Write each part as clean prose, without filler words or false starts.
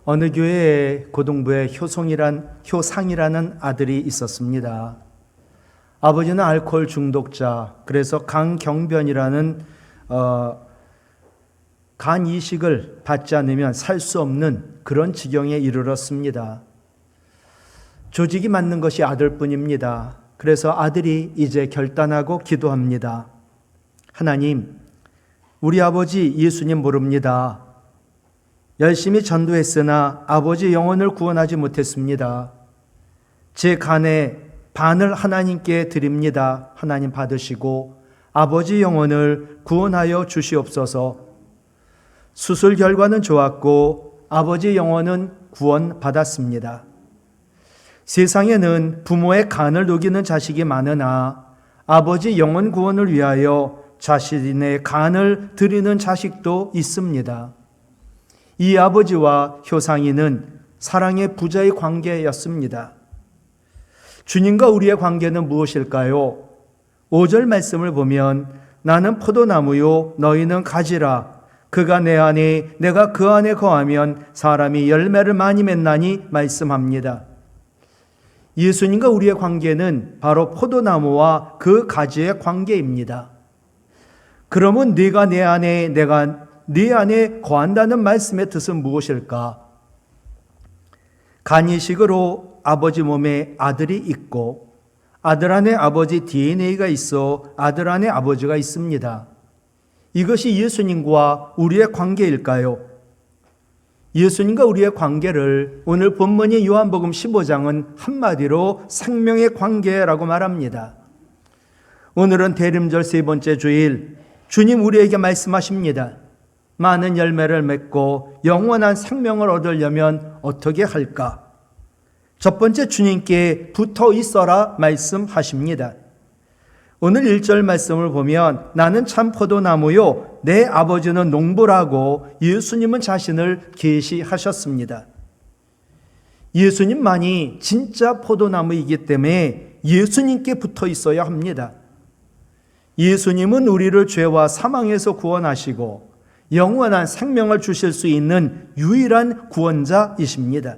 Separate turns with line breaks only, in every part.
어느 교회에 고등부에 효상이라는 아들이 있었습니다. 아버지는 알코올 중독자, 그래서 간경변이라는 간 이식을 받지 않으면 살 수 없는 그런 지경에 이르렀습니다. 조직이 맞는 것이 아들뿐입니다. 그래서 아들이 이제 결단하고 기도합니다. 하나님, 우리 아버지 예수님 모릅니다. 열심히 전도했으나 아버지 영혼을 구원하지 못했습니다. 제 간의 반을 하나님께 드립니다. 하나님 받으시고 아버지 영혼을 구원하여 주시옵소서. 수술 결과는 좋았고 아버지 영혼은 구원받았습니다. 세상에는 부모의 간을 녹이는 자식이 많으나 아버지 영혼 구원을 위하여 자신의 간을 드리는 자식도 있습니다. 이 아버지와 효상이는 사랑의 부자의 관계였습니다. 주님과 우리의 관계는 무엇일까요? 5절 말씀을 보면 나는 포도나무요 너희는 가지라. 그가 내 안에 내가 그 안에 거하면 사람이 열매를 많이 맺나니 말씀합니다. 예수님과 우리의 관계는 바로 포도나무와 그 가지의 관계입니다. 그러면 네가 내 안에 내가 네 안에 거한다는 말씀의 뜻은 무엇일까? 간이식으로 아버지 몸에 아들이 있고 아들 안에 아버지 DNA가 있어 아들 안에 아버지가 있습니다. 이것이 예수님과 우리의 관계일까요? 예수님과 우리의 관계를 오늘 본문인 요한복음 15장은 한마디로 생명의 관계라고 말합니다. 오늘은 대림절 세 번째 주일, 주님 우리에게 말씀하십니다. 많은 열매를 맺고 영원한 생명을 얻으려면 어떻게 할까? 첫 번째 주님께 붙어 있어라 말씀하십니다. 오늘 1절 말씀을 보면 나는 참 포도나무요 내 아버지는 농부라고 예수님은 자신을 계시하셨습니다. 예수님만이 진짜 포도나무이기 때문에 예수님께 붙어 있어야 합니다. 예수님은 우리를 죄와 사망에서 구원하시고 영원한 생명을 주실 수 있는 유일한 구원자이십니다.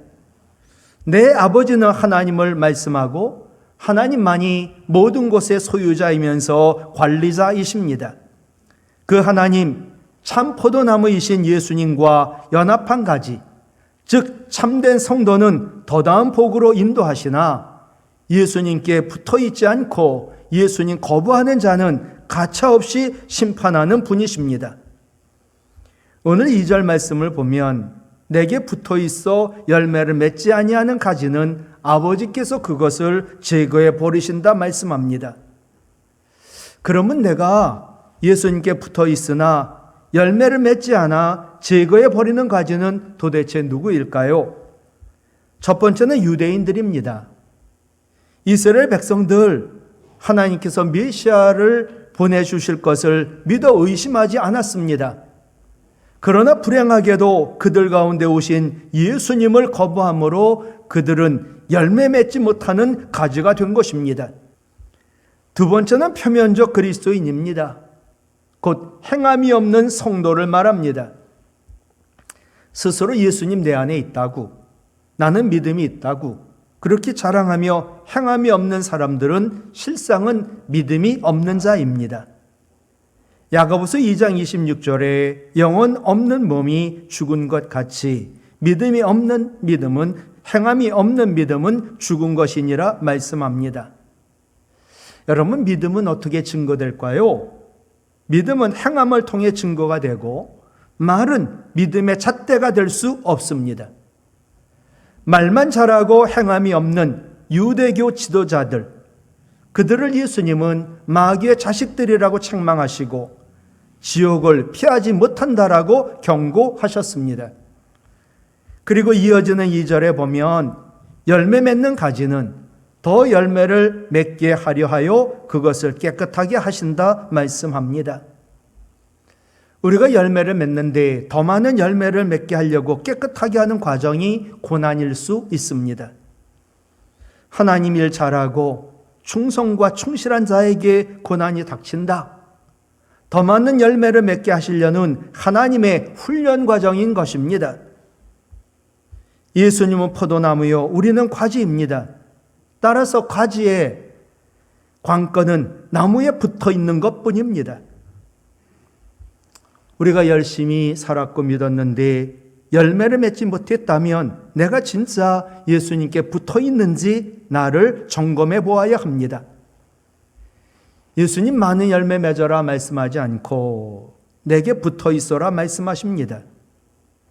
내 아버지는 하나님을 말씀하고 하나님만이 모든 것의 소유자이면서 관리자이십니다. 그 하나님, 참 포도나무이신 예수님과 연합한 가지, 즉 참된 성도는 더 나은 복으로 인도하시나 예수님께 붙어있지 않고 예수님 거부하는 자는 가차없이 심판하는 분이십니다. 오늘 2절 말씀을 보면 내게 붙어있어 열매를 맺지 아니하는 가지는 아버지께서 그것을 제거해 버리신다 말씀합니다. 그러면 내가 예수님께 붙어있으나 열매를 맺지 않아 제거해 버리는 가지는 도대체 누구일까요? 첫 번째는 유대인들입니다. 이스라엘 백성들, 하나님께서 메시아를 보내주실 것을 믿어 의심하지 않았습니다. 그러나 불행하게도 그들 가운데 오신 예수님을 거부함으로 그들은 열매 맺지 못하는 가지가 된 것입니다. 두 번째는 표면적 그리스도인입니다. 곧 행함이 없는 성도를 말합니다. 스스로 예수님 내 안에 있다고, 나는 믿음이 있다고 그렇게 자랑하며 행함이 없는 사람들은 실상은 믿음이 없는 자입니다. 야고보서 2장 26절에 영혼 없는 몸이 죽은 것 같이 믿음이 없는 믿음은 행함이 없는 믿음은 죽은 것이니라 말씀합니다. 여러분, 믿음은 어떻게 증거될까요? 믿음은 행함을 통해 증거가 되고 말은 믿음의 잣대가 될 수 없습니다. 말만 잘하고 행함이 없는 유대교 지도자들, 그들을 예수님은 마귀의 자식들이라고 책망하시고 지옥을 피하지 못한다라고 경고하셨습니다. 그리고 이어지는 2절에 보면 열매 맺는 가지는 더 열매를 맺게 하려 하여 그것을 깨끗하게 하신다 말씀합니다. 우리가 열매를 맺는데 더 많은 열매를 맺게 하려고 깨끗하게 하는 과정이 고난일 수 있습니다. 하나님 일 잘하고 충성과 충실한 자에게 고난이 닥친다. 더 많은 열매를 맺게 하시려는 하나님의 훈련 과정인 것입니다. 예수님은 포도나무요, 우리는 가지입니다. 따라서 가지의 관건은 나무에 붙어 있는 것뿐입니다. 우리가 열심히 살았고 믿었는데 열매를 맺지 못했다면 내가 진짜 예수님께 붙어 있는지 나를 점검해 보아야 합니다. 예수님 많은 열매 맺어라 말씀하지 않고 내게 붙어 있어라 말씀하십니다.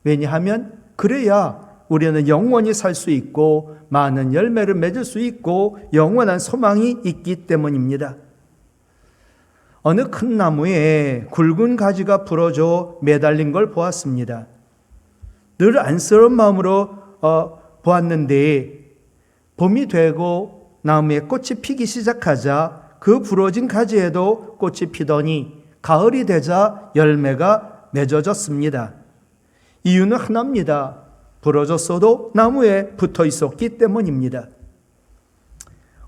왜냐하면 그래야 우리는 영원히 살 수 있고 많은 열매를 맺을 수 있고 영원한 소망이 있기 때문입니다. 어느 큰 나무에 굵은 가지가 부러져 매달린 걸 보았습니다. 늘 안쓰러운 마음으로 보았는데 봄이 되고 나무에 꽃이 피기 시작하자 그 부러진 가지에도 꽃이 피더니 가을이 되자 열매가 맺어졌습니다. 이유는 하나입니다. 부러졌어도 나무에 붙어 있었기 때문입니다.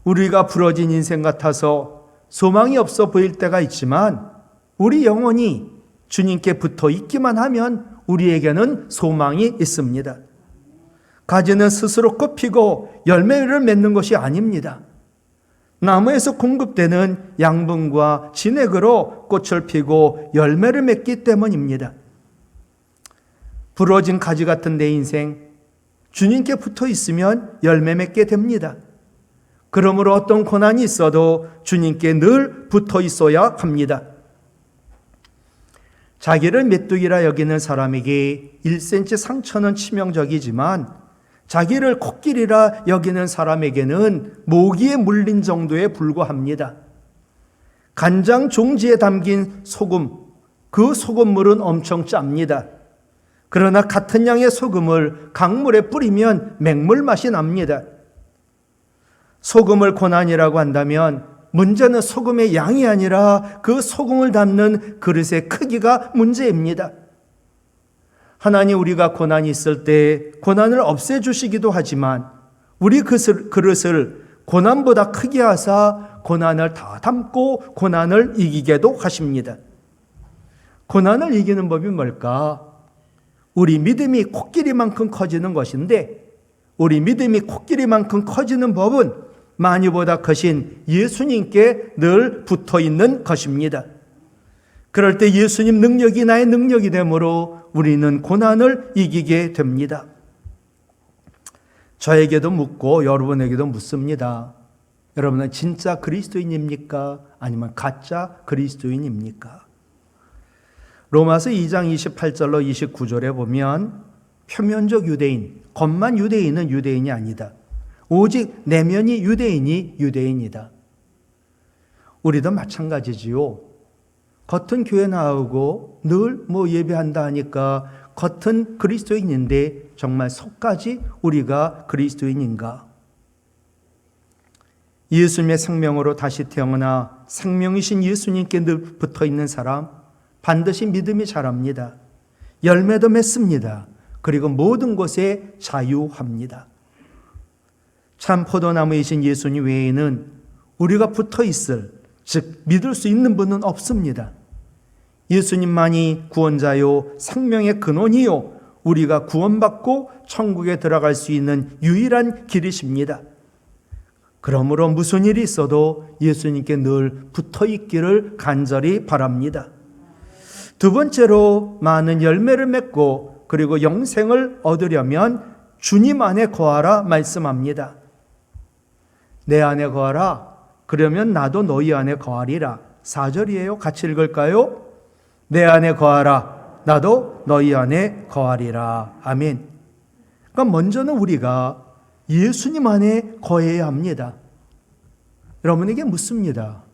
우리가 부러진 인생 같아서 소망이 없어 보일 때가 있지만 우리 영혼이 주님께 붙어 있기만 하면 우리에게는 소망이 있습니다. 가지는 스스로 꽃피고 열매를 맺는 것이 아닙니다. 나무에서 공급되는 양분과 진액으로 꽃을 피고 열매를 맺기 때문입니다. 부러진 가지 같은 내 인생, 주님께 붙어 있으면 열매 맺게 됩니다. 그러므로 어떤 고난이 있어도 주님께 늘 붙어 있어야 합니다. 자기를 메뚜기라 여기는 사람에게 1cm 상처는 치명적이지만 자기를 코끼리라 여기는 사람에게는 모기에 물린 정도에 불과합니다. 간장 종지에 담긴 소금, 그 소금물은 엄청 짭니다. 그러나 같은 양의 소금을 강물에 뿌리면 맹물 맛이 납니다. 소금을 고난이라고 한다면 문제는 소금의 양이 아니라 그 소금을 담는 그릇의 크기가 문제입니다. 하나님, 우리가 고난이 있을 때 고난을 없애주시기도 하지만 우리 그릇을 고난보다 크게 하사 고난을 다 담고 고난을 이기게도 하십니다. 고난을 이기는 법이 뭘까? 우리 믿음이 코끼리만큼 커지는 것인데 우리 믿음이 코끼리만큼 커지는 법은 마녀보다 크신 예수님께 늘 붙어있는 것입니다. 그럴 때 예수님 능력이 나의 능력이 되므로 우리는 고난을 이기게 됩니다. 저에게도 묻고 여러분에게도 묻습니다. 여러분은 진짜 그리스도인입니까? 아니면 가짜 그리스도인입니까? 로마서 2장 28절로 29절에 보면 표면적 유대인, 겉만 유대인은 유대인이 아니다. 오직 내면이 유대인이 유대인이다. 우리도 마찬가지지요. 겉은 교회 나오고 늘 예배한다 하니까 겉은 그리스도인인데 정말 속까지 우리가 그리스도인인가? 예수님의 생명으로 다시 태어나 생명이신 예수님께 늘 붙어있는 사람 반드시 믿음이 자랍니다. 열매도 맺습니다. 그리고 모든 것에 자유합니다. 참 포도나무이신 예수님 외에는 우리가 붙어있을, 즉 믿을 수 있는 분은 없습니다. 예수님만이 구원자요 생명의 근원이요 우리가 구원받고 천국에 들어갈 수 있는 유일한 길이십니다. 그러므로 무슨 일이 있어도 예수님께 늘 붙어있기를 간절히 바랍니다. 두 번째로 많은 열매를 맺고 그리고 영생을 얻으려면 주님 안에 거하라 말씀합니다. 내 안에 거하라. 그러면 나도 너희 안에 거하리라. 4절이에요. 같이 읽을까요? 내 안에 거하라. 나도 너희 안에 거하리라. 아멘. 그러니까 먼저는 우리가 예수님 안에 거해야 합니다. 여러분에게 묻습니다.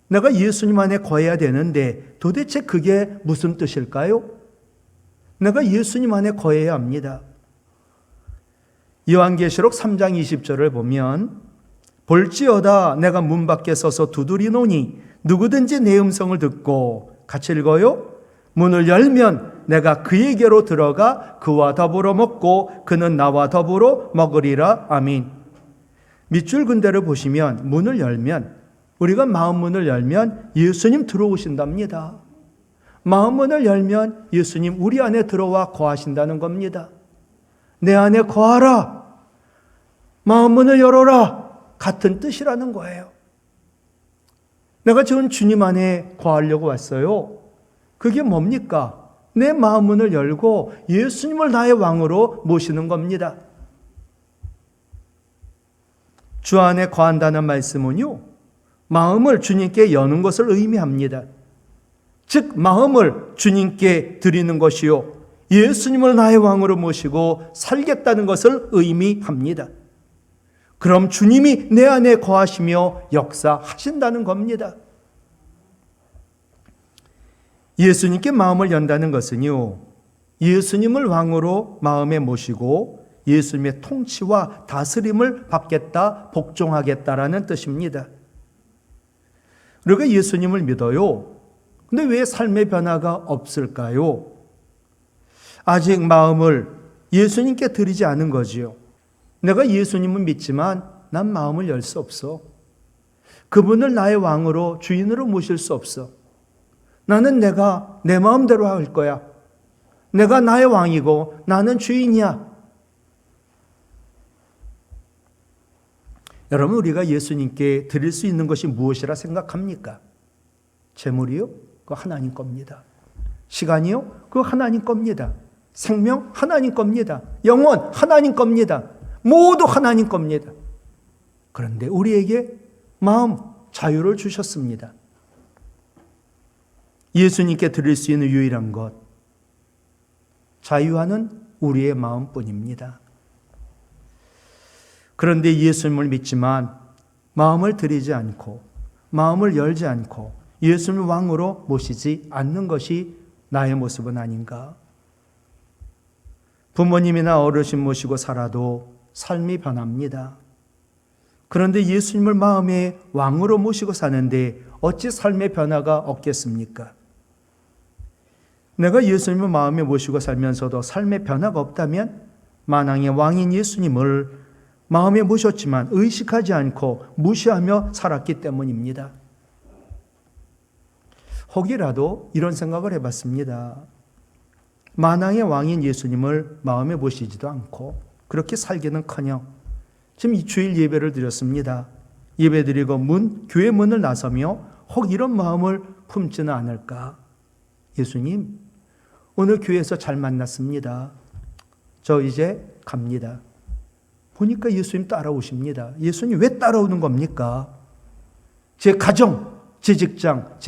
내가 예수님 안에 거해야 되는데 도대체 그게 무슨 뜻일까요? 내가 예수님 안에 거해야 합니다. 요한계시록 3장 20절을 보면 볼지어다 내가 문 밖에 서서 두드리노니 누구든지 내 음성을 듣고 같이 읽어요. 문을 열면 내가 그에게로 들어가 그와 더불어 먹고 그는 나와 더불어 먹으리라. 아멘. 밑줄 근대를 보시면 문을 열면 우리가 마음 문을 열면 예수님 들어오신답니다. 마음 문을 열면 예수님 우리 안에 들어와 거하신다는 겁니다. 내 안에 거하라. 마음 문을 열어라. 같은 뜻이라는 거예요. 내가 지금 주님 안에 거하려고 왔어요. 그게 뭡니까? 내 마음 문을 열고 예수님을 나의 왕으로 모시는 겁니다. 주 안에 거한다는 말씀은요, 마음을 주님께 여는 것을 의미합니다. 즉 마음을 주님께 드리는 것이요, 예수님을 나의 왕으로 모시고 살겠다는 것을 의미합니다. 그럼 주님이 내 안에 거하시며 역사하신다는 겁니다. 예수님께 마음을 연다는 것은요, 예수님을 왕으로 마음에 모시고 예수님의 통치와 다스림을 받겠다, 복종하겠다라는 뜻입니다. 우리가 예수님을 믿어요. 근데 왜 삶의 변화가 없을까요? 아직 마음을 예수님께 드리지 않은 거지요. 내가 예수님을 믿지만 난 마음을 열 수 없어. 그분을 나의 왕으로, 주인으로 모실 수 없어. 나는 내가 내 마음대로 할 거야. 내가 나의 왕이고 나는 주인이야. 여러분, 우리가 예수님께 드릴 수 있는 것이 무엇이라 생각합니까? 재물이요? 그거 하나님 겁니다. 시간이요? 그거 하나님 겁니다. 생명? 하나님 겁니다. 영혼? 하나님 겁니다. 모두 하나님 겁니다. 그런데 우리에게 마음, 자유를 주셨습니다. 예수님께 드릴 수 있는 유일한 것, 자유하는 우리의 마음뿐입니다. 그런데 예수님을 믿지만 마음을 드리지 않고 마음을 열지 않고 예수님을 왕으로 모시지 않는 것이 나의 모습은 아닌가? 부모님이나 어르신 모시고 살아도 삶이 변합니다. 그런데 예수님을 마음의 왕으로 모시고 사는데 어찌 삶의 변화가 없겠습니까? 내가 예수님을 마음에 모시고 살면서도 삶의 변화가 없다면 만왕의 왕인 예수님을 마음에 모셨지만 의식하지 않고 무시하며 살았기 때문입니다. 혹이라도 이런 생각을 해봤습니다. 만왕의 왕인 예수님을 마음에 모시지도 않고 그렇게 살기는커녕 지금 이 주일 예배를 드렸습니다. 예배드리고 교회 문을 나서며 혹 이런 마음을 품지는 않을까? 예수님, 오늘 교회에서 잘 만났습니다. 저 이제 갑니다. 보니까 예수님 따라오십니다. 예수님 왜 따라오는 겁니까? 제 가정, 제 직장,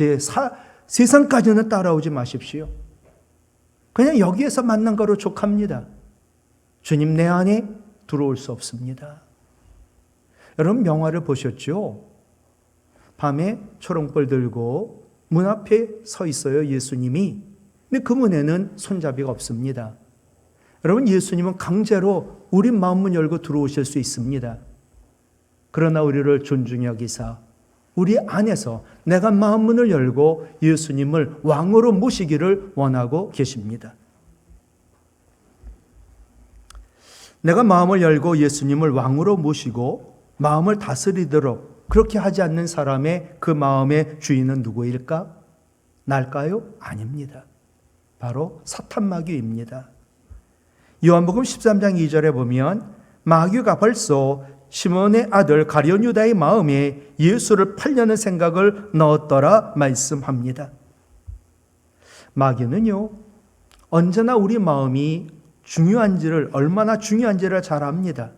세상까지는 따라오지 마십시오. 그냥 여기에서 만난 거로 족합니다. 주님 내 안에 들어올 수 없습니다. 여러분 명화를 보셨죠? 밤에 초롱불 들고 문 앞에 서 있어요, 예수님이. 근데 그 문에는 손잡이가 없습니다. 여러분, 예수님은 강제로 우리 마음문 열고 들어오실 수 있습니다. 그러나 우리를 존중히 여기사 우리 안에서 내가 마음문을 열고 예수님을 왕으로 모시기를 원하고 계십니다. 내가 마음을 열고 예수님을 왕으로 모시고 마음을 다스리도록 그렇게 하지 않는 사람의 그 마음의 주인은 누구일까? 날까요? 아닙니다. 바로 사탄 마귀입니다. 요한복음 13장 2절에 보면 마귀가 벌써 시몬의 아들 가룟 유다의 마음에 예수를 팔려는 생각을 넣었더라 말씀합니다. 마귀는요, 언제나 우리 마음이 중요한지를, 얼마나 중요한지를 잘 압니다.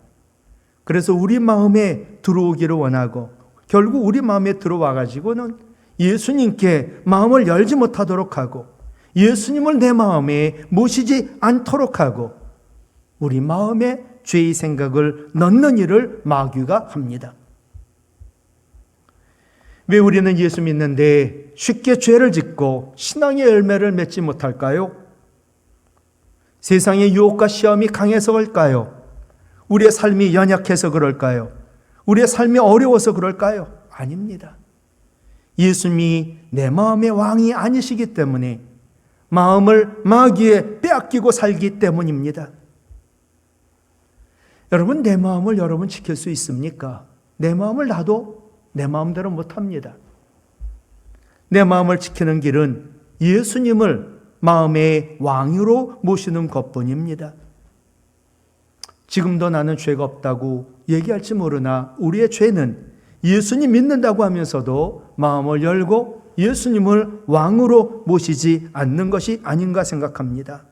그래서 우리 마음에 들어오기를 원하고 결국 우리 마음에 들어와 가지고는 예수님께 마음을 열지 못하도록 하고 예수님을 내 마음에 모시지 않도록 하고 우리 마음에 죄의 생각을 넣는 일을 마귀가 합니다. 왜 우리는 예수 믿는데 쉽게 죄를 짓고 신앙의 열매를 맺지 못할까요? 세상의 유혹과 시험이 강해서 그럴까요? 우리의 삶이 연약해서 그럴까요? 우리의 삶이 어려워서 그럴까요? 아닙니다. 예수님이 내 마음의 왕이 아니시기 때문에 마음을 마귀에 빼앗기고 살기 때문입니다. 여러분, 내 마음을 여러분 지킬 수 있습니까? 내 마음을 나도 내 마음대로 못합니다. 내 마음을 지키는 길은 예수님을 마음의 왕으로 모시는 것뿐입니다. 지금도 나는 죄가 없다고 얘기할지 모르나 우리의 죄는 예수님 믿는다고 하면서도 마음을 열고 예수님을 왕으로 모시지 않는 것이 아닌가 생각합니다.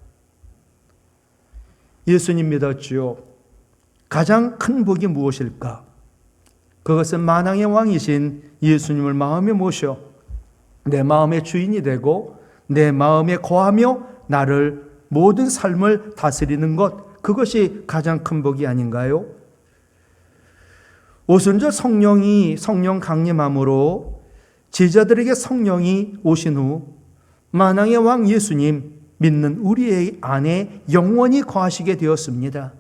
예수님 믿었지요. 가장 큰 복이 무엇일까? 그것은 만왕의 왕이신 예수님을 마음에 모셔 내 마음의 주인이 되고 내 마음에 거하며 나를 모든 삶을 다스리는 것, 그것이 가장 큰 복이 아닌가요? 오순절 성령 강림함으로 제자들에게 성령이 오신 후 만왕의 왕 예수님 믿는 우리의 안에 영원히 거하시게 되었습니다.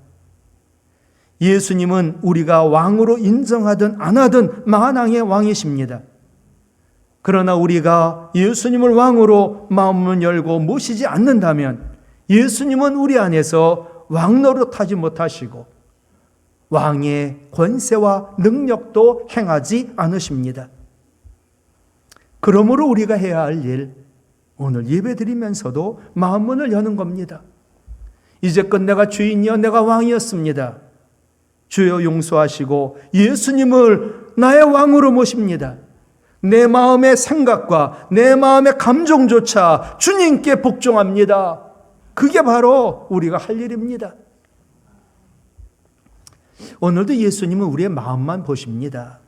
예수님은 우리가 왕으로 인정하든 안 하든 만왕의 왕이십니다. 그러나 우리가 예수님을 왕으로 마음을 열고 모시지 않는다면 예수님은 우리 안에서 왕 노릇하지 못하시고 왕의 권세와 능력도 행하지 않으십니다. 그러므로 우리가 해야 할 일, 오늘 예배드리면서도 마음문을 여는 겁니다. 이제껏 내가 주인이여 내가 왕이었습니다. 주여 용서하시고 예수님을 나의 왕으로 모십니다. 내 마음의 생각과 내 마음의 감정조차 주님께 복종합니다. 그게 바로 우리가 할 일입니다. 오늘도 예수님은 우리의 마음만 보십니다.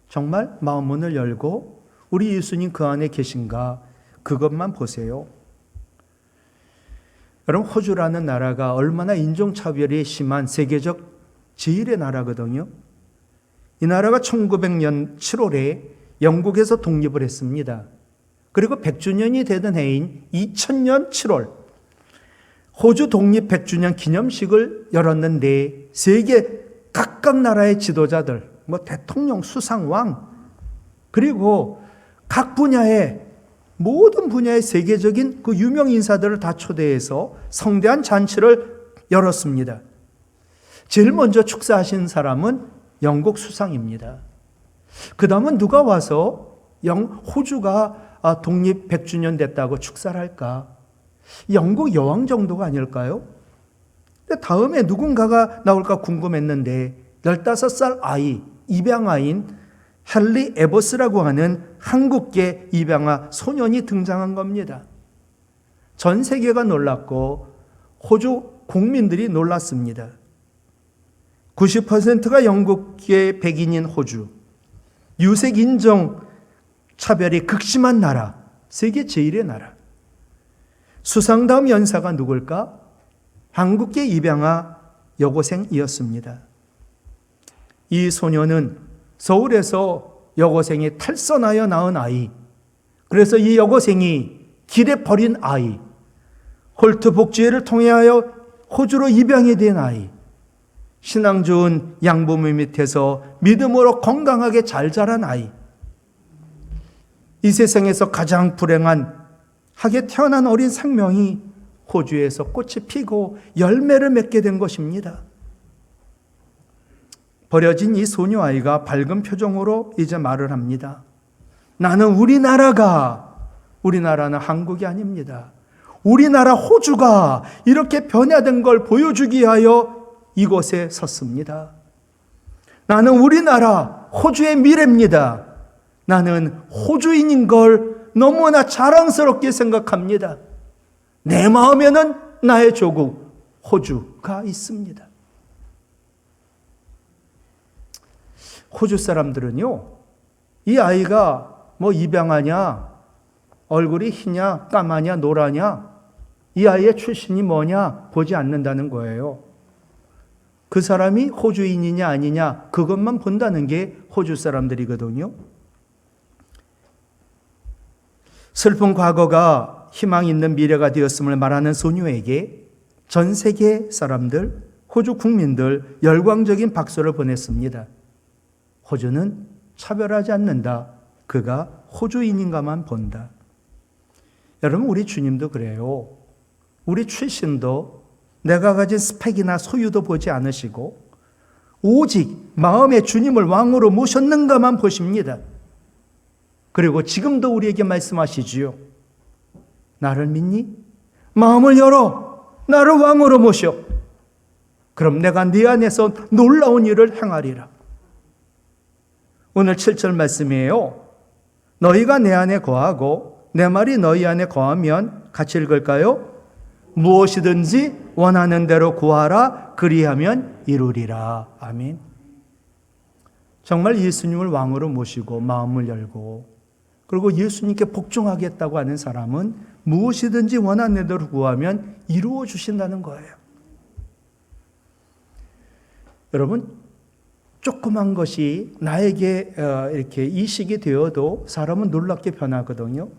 정말 마음문을 열고 우리 예수님 그 안에 계신가, 그것만 보세요. 여러분, 호주라는 나라가 얼마나 인종차별이 심한 세계적 제1의 나라거든요. 이 나라가 1900년 7월에 영국에서 독립을 했습니다. 그리고 100주년이 되던 해인 2000년 7월 호주 독립 100주년 기념식을 열었는데 세계 각각 나라의 지도자들, 대통령, 수상, 왕, 그리고 각 분야의 모든 분야의 세계적인 그 유명 인사들을 다 초대해서 성대한 잔치를 열었습니다. 제일 먼저 축사하신 사람은 영국 수상입니다. 그 다음은 누가 와서 호주가 독립 100주년 됐다고 축사를 할까? 영국 여왕 정도가 아닐까요? 다음에 누군가가 나올까 궁금했는데 15살 아이, 입양아인 헨리 에버스라고 하는 한국계 입양아 소년이 등장한 겁니다. 전 세계가 놀랐고 호주 국민들이 놀랐습니다. 90%가 영국계 백인인 호주, 유색 인종 차별이 극심한 나라, 세계 제1의 나라. 수상 다음 연사가 누굴까? 한국계 입양아 여고생이었습니다. 이 소녀는 서울에서 여고생이 탈선하여 낳은 아이, 그래서 이 여고생이 길에 버린 아이, 홀트 복지회를 통하여 호주로 입양이 된 아이, 신앙 좋은 양부모 밑에서 믿음으로 건강하게 잘 자란 아이, 이 세상에서 가장 불행한 하게 태어난 어린 생명이 호주에서 꽃이 피고 열매를 맺게 된 것입니다. 버려진 이 소녀 아이가 밝은 표정으로 이제 말을 합니다. 나는 우리나라는 한국이 아닙니다. 우리나라 호주가 이렇게 변화된 걸 보여주기 위하여 이곳에 섰습니다. 나는 우리나라 호주의 미래입니다. 나는 호주인인 걸 너무나 자랑스럽게 생각합니다. 내 마음에는 나의 조국 호주가 있습니다. 호주 사람들은요, 이 아이가 입양하냐, 얼굴이 희냐, 까마냐, 노라냐, 이 아이의 출신이 뭐냐 보지 않는다는 거예요. 그 사람이 호주인이냐 아니냐 그것만 본다는 게 호주 사람들이거든요. 슬픈 과거가 희망 있는 미래가 되었음을 말하는 소녀에게 전 세계 사람들, 호주 국민들 열광적인 박수를 보냈습니다. 호주는 차별하지 않는다. 그가 호주인인가만 본다. 여러분, 우리 주님도 그래요. 우리 출신도 내가 가진 스펙이나 소유도 보지 않으시고 오직 마음에 주님을 왕으로 모셨는가만 보십니다. 그리고 지금도 우리에게 말씀하시지요. 나를 믿니? 마음을 열어 나를 왕으로 모셔. 그럼 내가 네 안에서 놀라운 일을 행하리라. 오늘 7절 말씀이에요. 너희가 내 안에 거하고 내 말이 너희 안에 거하면, 같이 읽을까요? 무엇이든지 원하는 대로 구하라, 그리하면 이루리라. 아멘. 정말 예수님을 왕으로 모시고 마음을 열고 그리고 예수님께 복종하겠다고 하는 사람은 무엇이든지 원하는 대로 구하면 이루어 주신다는 거예요. 여러분, 조그만 것이 나에게 이렇게 이식이 되어도 사람은 놀랍게 변하거든요.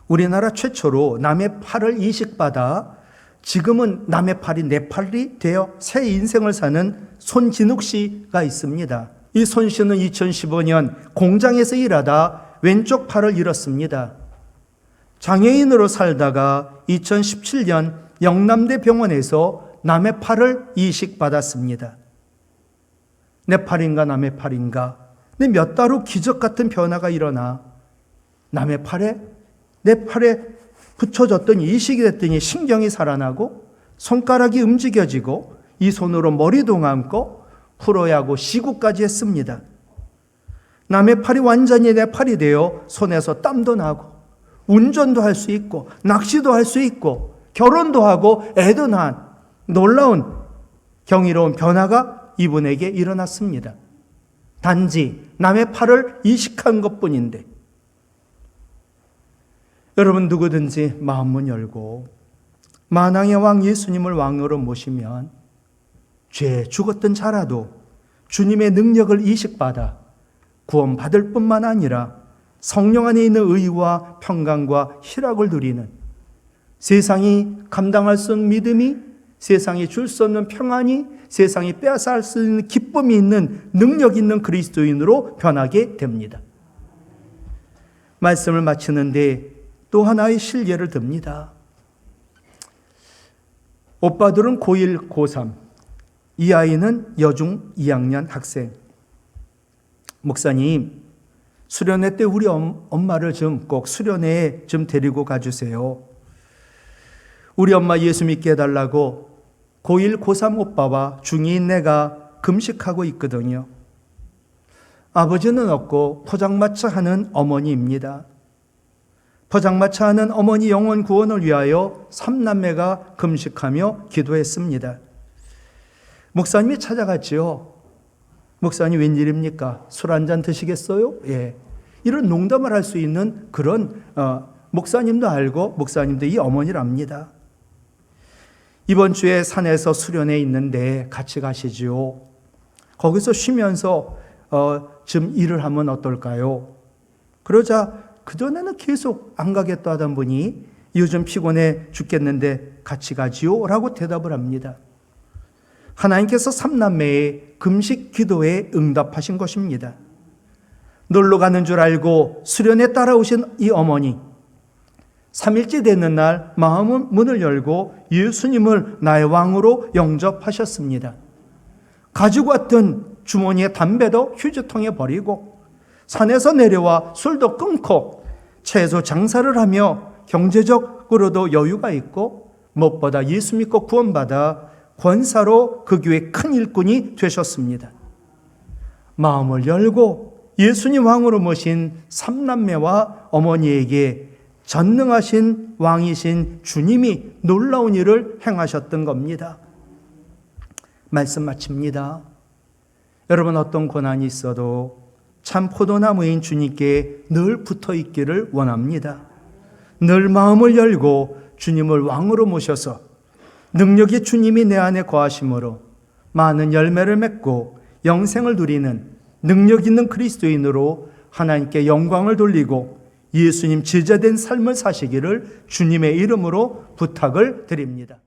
우리나라 최초로 남의 팔을 이식받아 지금은 남의 팔이 내 팔이 되어 새 인생을 사는 손진욱 씨가 있습니다. 이 손 씨는 2015년 공장에서 일하다 왼쪽 팔을 잃었습니다. 장애인으로 살다가 2017년 영남대 병원에서 남의 팔을 이식받았습니다. 내 팔인가 남의 팔인가. 근데 몇 달 후 기적 같은 변화가 일어나 남의 팔에, 내 팔에 붙여졌더니 이식이 됐더니 신경이 살아나고 손가락이 움직여지고 이 손으로 머리도 감고 풀어야 하고 시구까지 했습니다. 남의 팔이 완전히 내 팔이 되어 손에서 땀도 나고 운전도 할 수 있고 낚시도 할 수 있고 결혼도 하고 애도 낳은 놀라운 경이로운 변화가 이분에게 일어났습니다. 단지 남의 팔을 이식한 것뿐인데, 여러분 누구든지 마음문 열고 만왕의 왕 예수님을 왕으로 모시면 죄 죽었던 자라도 주님의 능력을 이식받아 구원받을 뿐만 아니라 성령 안에 있는 의와 평강과 희락을 누리는, 세상이 감당할 수 없는 믿음이, 세상이 줄 수 없는 평안이, 세상이 빼앗을 수 있는 기쁨이 있는 능력 있는 그리스도인으로 변하게 됩니다. 말씀을 마치는데 또 하나의 실례를 듭니다. 오빠들은 고1, 고3, 이 아이는 여중 2학년 학생. 목사님, 수련회 때 우리 엄마를 좀 꼭 수련회에 좀 데리고 가주세요. 우리 엄마 예수 믿게 해달라고 고1, 고3 오빠와 중2인 내가 금식하고 있거든요. 아버지는 없고 포장마차 하는 어머니입니다. 포장마차 하는 어머니 영혼 구원을 위하여 3남매가 금식하며 기도했습니다. 목사님이 찾아갔지요. 목사님 웬일입니까? 술 한잔 드시겠어요? 예. 이런 농담을 할 수 있는 그런 목사님도 알고 목사님도 이 어머니를 압니다. 이번 주에 산에서 수련회 있는데 같이 가시지요. 거기서 쉬면서 좀 일을 하면 어떨까요? 그러자 그전에는 계속 안 가겠다 하던 분이 요즘 피곤해 죽겠는데 같이 가지요? 라고 대답을 합니다. 하나님께서 3남매의 금식 기도에 응답하신 것입니다. 놀러 가는 줄 알고 수련회 따라오신 이 어머니, 3일째 되는 날 마음은 문을 열고 예수님을 나의 왕으로 영접하셨습니다. 가지고 왔던 주머니에 담배도 휴지통에 버리고 산에서 내려와 술도 끊고 채소 장사를 하며 경제적으로도 여유가 있고 무엇보다 예수 믿고 구원받아 권사로 그 교회 큰 일꾼이 되셨습니다. 마음을 열고 예수님 왕으로 모신 3남매와 어머니에게 전능하신 왕이신 주님이 놀라운 일을 행하셨던 겁니다. 말씀 마칩니다. 여러분, 어떤 고난이 있어도 참 포도나무인 주님께 늘 붙어 있기를 원합니다. 늘 마음을 열고 주님을 왕으로 모셔서 능력의 주님이 내 안에 거하심으로 많은 열매를 맺고 영생을 누리는 능력 있는 그리스도인으로 하나님께 영광을 돌리고 예수님 제자된 삶을 사시기를 주님의 이름으로 부탁을 드립니다.